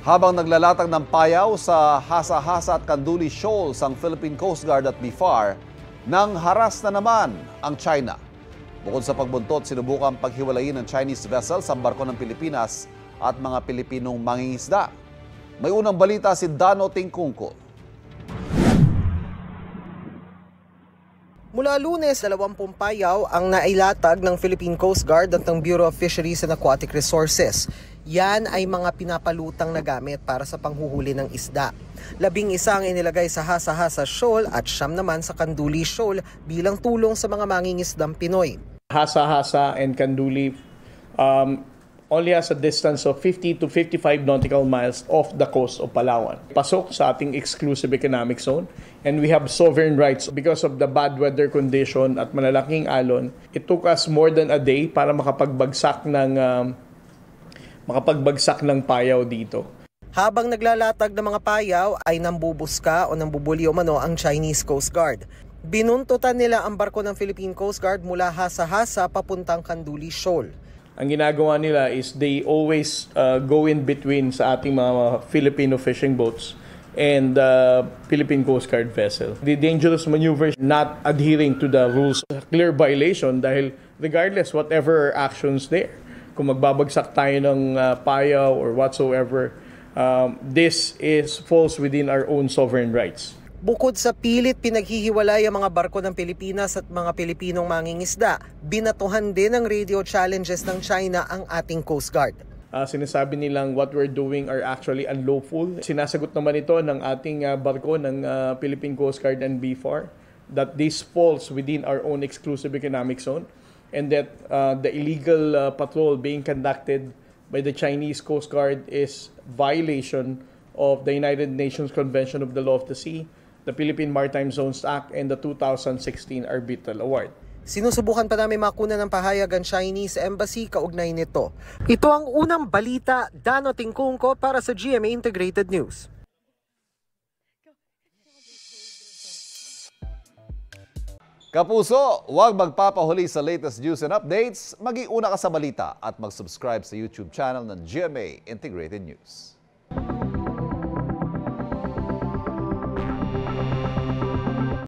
Habang naglalatag ng payaw sa Hasa-Hasa at Kanduli Shoals ang Philippine Coast Guard at BFAR, nang haras na naman ang China. Bukod sa pagbuntot, sinubukang paghiwalayin ng Chinese vessels ang barko ng Pilipinas at mga Pilipinong mangingisda. May unang balita si Dano Tingkungko. Mula Lunes, 20 payaw ang nailatag ng Philippine Coast Guard at ng Bureau of Fisheries and Aquatic Resources. Yan ay mga pinapalutang na gamit para sa panghuhuli ng isda. 11 ang inilagay sa Hasa-Hasa Shoal at 9 naman sa Kanduli Shoal bilang tulong sa mga mangingisdang Pinoy. Hasa-Hasa and Kanduli only has a distance of 50 to 55 nautical miles off the coast of Palawan. Pasok sa ating exclusive economic zone and we have sovereign rights because of the bad weather condition at malalaking alon. It took us more than a day para makapagbagsak ng payaw dito. Habang naglalatag ng mga payaw ay nambubuska o nambubulyo mano ang Chinese Coast Guard. Binuntutan nila ang barko ng Philippine Coast Guard mula Hasa-Hasa papuntang Kanduli Shoal. Ang ginagawa nila is they always go in between sa ating mga Filipino fishing boats and Philippine Coast Guard vessel. The dangerous maneuvers not adhering to the rules, clear violation dahil regardless whatever actions there, kung magbabagsak tayo ng payaw or whatsoever, this falls within our own sovereign rights. Bukod sa pilit pinaghihiwalay ang mga barko ng Pilipinas at mga Pilipinong mangingisda, binatuhan din ng radio challenges ng China ang ating Coast Guard. Sinasabi nilang what we're doing are actually unlawful. Sinasagot naman ito ng ating barko ng Philippine Coast Guard and BFAR that this falls within our own exclusive economic zone and that the illegal patrol being conducted by the Chinese Coast Guard is violation of the United Nations Convention of the Law of the Sea, the Philippine Maritime Zones Act, and the 2016 Arbitral Award. Sinusubukan pa namin makuna ng pahayag ang Chinese Embassy kaugnay nito. Ito ang unang balita, Dano Tingkungko para sa GMA Integrated News. Kapuso, huwag magpapahuli sa latest news and updates. Mag-iuna ka sa balita at mag-subscribe sa YouTube channel ng GMA Integrated News.